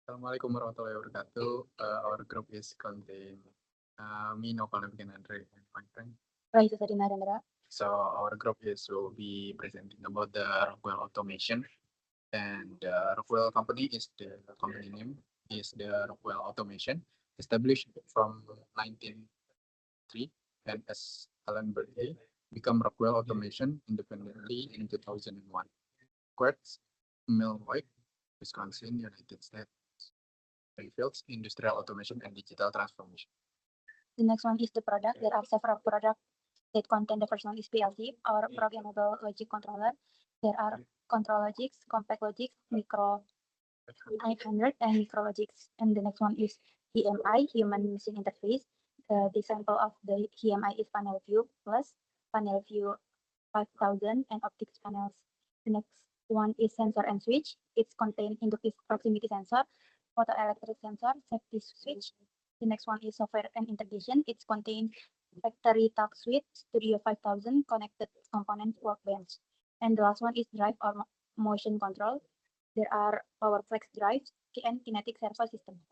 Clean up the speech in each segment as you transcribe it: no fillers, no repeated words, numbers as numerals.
Assalamualaikum warahmatullahi wabarakatuh. Our group is contain me, Noval, and Andre, and my friend. Raisa Sadina Rendra. So our group is will be presenting about the Rockwell Automation, and the Rockwell company is the company name is the Rockwell Automation, established from 1903, and as Alan Berkeley become Rockwell Automation independently in 2001. Quartz, Milwaukee, Wisconsin, United States. Fields, industrial automation and digital transformation. The next one is the product. There are several products that contain. The first one is PLC, or programmable logic controller. There are ControlLogix, CompactLogix, Micro 900, and MicroLogix. And the next one is HMI, Human Machine Interface. The example of the HMI is PanelView Plus, PanelView 5000, and optics panels. The next one is sensor and switch. It's contain inductive proximity sensor, photoelectric sensor, safety switch. The next one is software and integration. It's contain factory talk suite, Studio 5000, connected components, workbench. And the last one is drive or motion control. There are PowerFlex drives and kinetic servo system.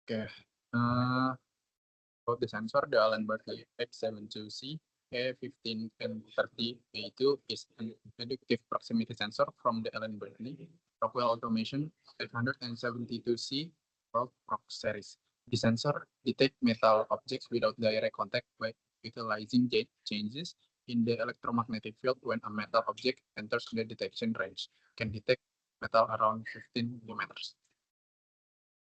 Okay. About the sensor, the Allen Berkeley X72C A15 and 30 A2 is an inductive proximity sensor from the Allen Berkeley Rockwell Automation 872C World Prox series. The sensor detects metal objects without direct contact by utilizing changes in the electromagnetic field when a metal object enters the detection range. Can detect metal around 15 millimeters.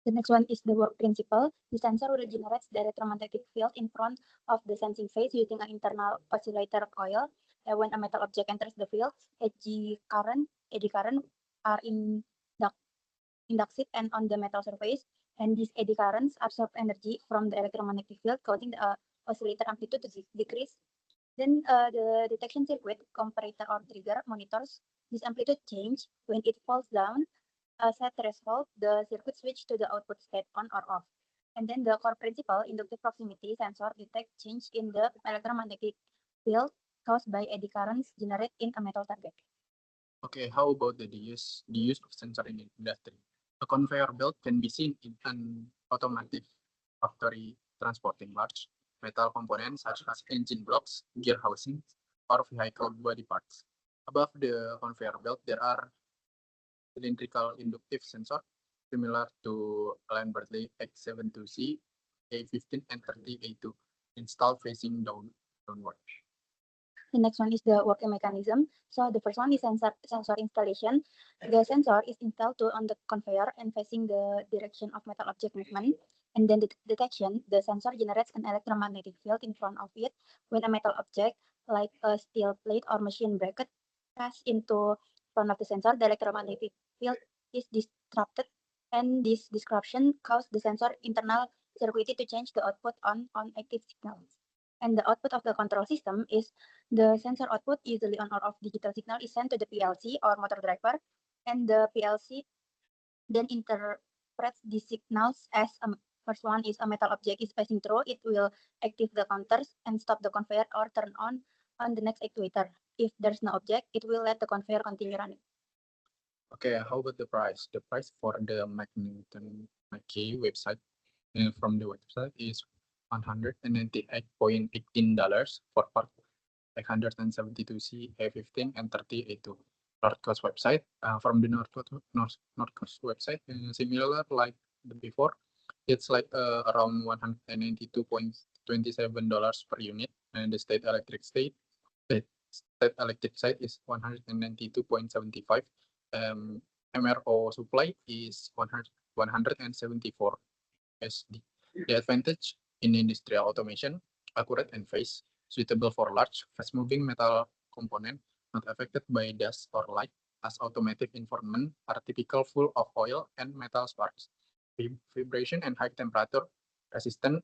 The next one is the work principle. The sensor will generate the electromagnetic field in front of the sensing phase using an internal oscillator coil. When a metal object enters the field, eddy current are inducted and on the metal surface, and these eddy currents absorb energy from the electromagnetic field, causing the oscillator amplitude to decrease. Then the detection circuit, comparator or trigger, monitors this amplitude change. When it falls down a set threshold, the circuit switch to the output state on or off. And then the core principle, inductive proximity sensor detect change in the electromagnetic field caused by eddy currents generated in a metal target. Okay, how about the use of sensor in industry? A conveyor belt can be seen in an automotive factory transporting large metal components such as engine blocks, gear housings, or vehicle body parts. Above the conveyor belt, there are cylindrical inductive sensor similar to Allen Berkeley X72C, A15, and 30A2 installed facing downward. The next one is the working mechanism. So the first one is sensor installation. The sensor is installed on the conveyor and facing the direction of metal object movement. And then the detection, the sensor generates an electromagnetic field in front of it when a metal object like a steel plate or machine bracket pass into front of the sensor. The electromagnetic field is disrupted, and this disruption causes the sensor internal circuitry to change the output on active signals. And the output of the control system is the sensor output, usually on or off digital signal, is sent to the PLC or motor driver, and the PLC then interprets the signals as first one is a metal object is passing through. It will activate the counters and stop the conveyor or turn on the next actuator. If there's no object, it will let the conveyor continue running. Okay, how about the price? The price for the Magneton McKay website from the website is $198.18 for part 172C A15 and 30A2. North Coast website from the North Coast website similar like the before. It's like around $192.27 per unit, and the state electric state site is 192.75. MRO supply is 174 SD. The advantage in industrial automation, accurate and phase, suitable for large, fast-moving metal component, not affected by dust or light, as automotive environment are typical full of oil and metal sparks. Vibration and high temperature resistant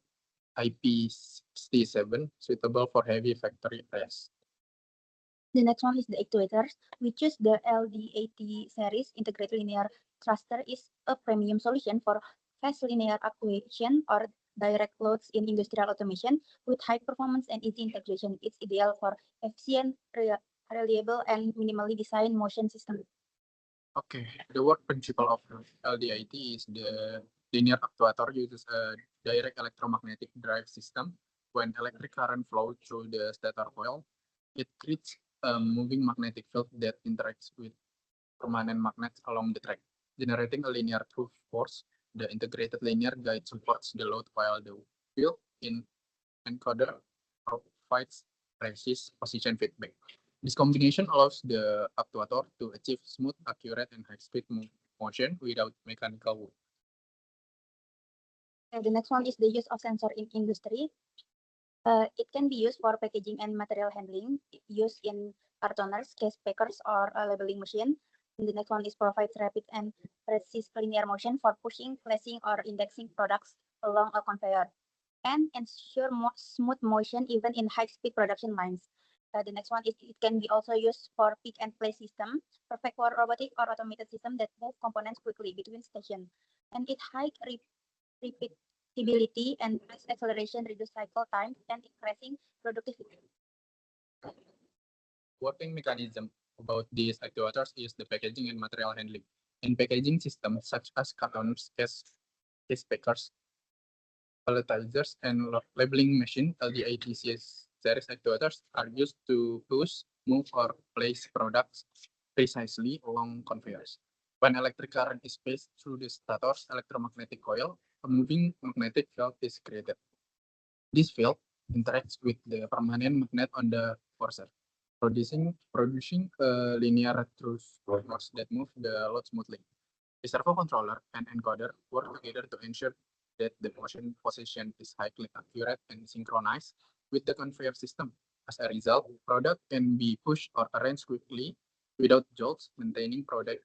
IP67, suitable for heavy factory areas. The next one is the actuators. We choose the LD80 series integrated linear thruster is a premium solution for fast linear actuation or direct loads in industrial automation with high performance and easy integration. It's ideal for efficient, reliable, and minimally designed motion system. Okay, the work principle of LDIT is the linear actuator uses a direct electromagnetic drive system. When electric current flows through the stator coil, it creates a moving magnetic field that interacts with permanent magnets along the track, generating a linear through force. The integrated linear guide supports the load while the built-in encoder provides precise position feedback. This combination allows the actuator to achieve smooth, accurate, and high-speed motion without mechanical work. The next one is the use of sensor in industry. It can be used for packaging and material handling, used in cartoners, case packers, or a labeling machine. And the next one is provides rapid and precise linear motion for pushing, placing, or indexing products along a conveyor, and ensure smooth motion even in high-speed production lines. The next one is it can be also used for pick and place system, perfect for robotic or automated system that move components quickly between stations. And it high repeatability and fast acceleration reduce cycle time and increasing productivity. Working mechanism about these actuators is the packaging and material handling. In packaging systems such as cartons, case packers, palletizers, and labeling machine, LDITCS series actuators are used to push, move, or place products precisely along conveyors. When electric current is passed through the stator's electromagnetic coil, a moving magnetic field is created. This field interacts with the permanent magnet on the forcer, producing a linear through force that move the load smoothly. The servo controller and encoder work together to ensure that the motion position is highly accurate and synchronized with the conveyor system. As a result, product can be pushed or arranged quickly without jolts, maintaining product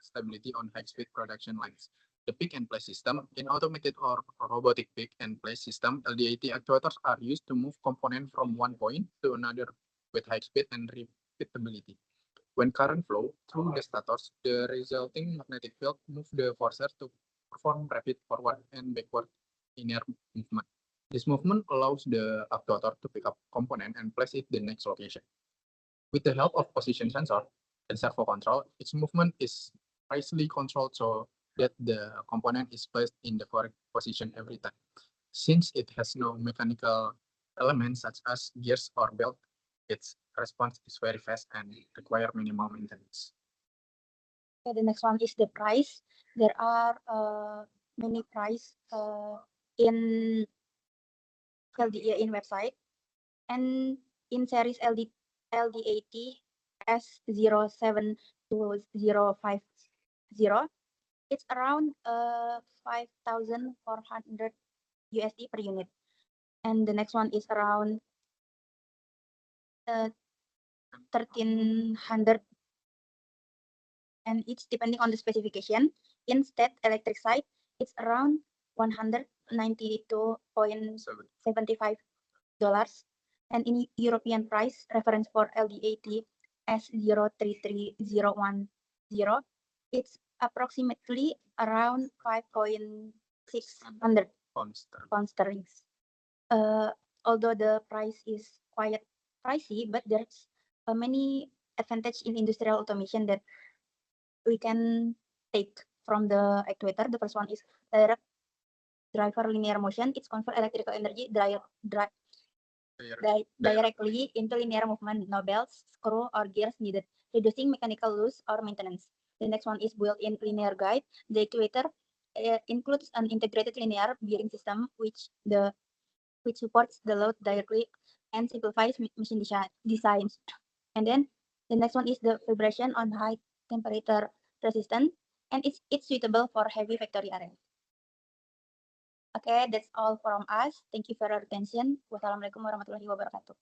stability on high-speed production lines. The pick and place system, in automated or robotic pick and place system, LDIT actuators are used to move components from one point to another with high speed and repeatability. When current flow through the stators, the resulting magnetic field moves the forcer to perform rapid forward and backward linear movement. This movement allows the actuator to pick up component and place it the next location. With the help of position sensor and servo control, its movement is precisely controlled so that the component is placed in the correct position every time. Since it has no mechanical elements such as gears or belt, its response is very fast and require minimal maintenance. Okay, the next one is the price. There are many price in LDA in website, and in series LD80 S072050, it's around 5,400 USD per unit. And the next one is around 1,300, and it's depending on the specification. In state electric side, it's around $192.75. And in European price reference for LD80 S033010, it's approximately around 5,600 pounds sterling. Although the price is quite pricey, but there's many advantage in industrial automation that we can take from the actuator. The first one is direct driver linear motion. It's convert electrical energy directly into linear movement. No belts, screw, or gears needed, reducing mechanical loss or maintenance. The next one is built-in linear guide. The actuator includes an integrated linear bearing system, which supports the load directly and simplifies machine designs. And then the next one is the vibration on high temperature resistant, and it's suitable for heavy factory area. Okay, that's all from us. Thank you for your attention. Wassalamualaikum warahmatullahi wabarakatuh.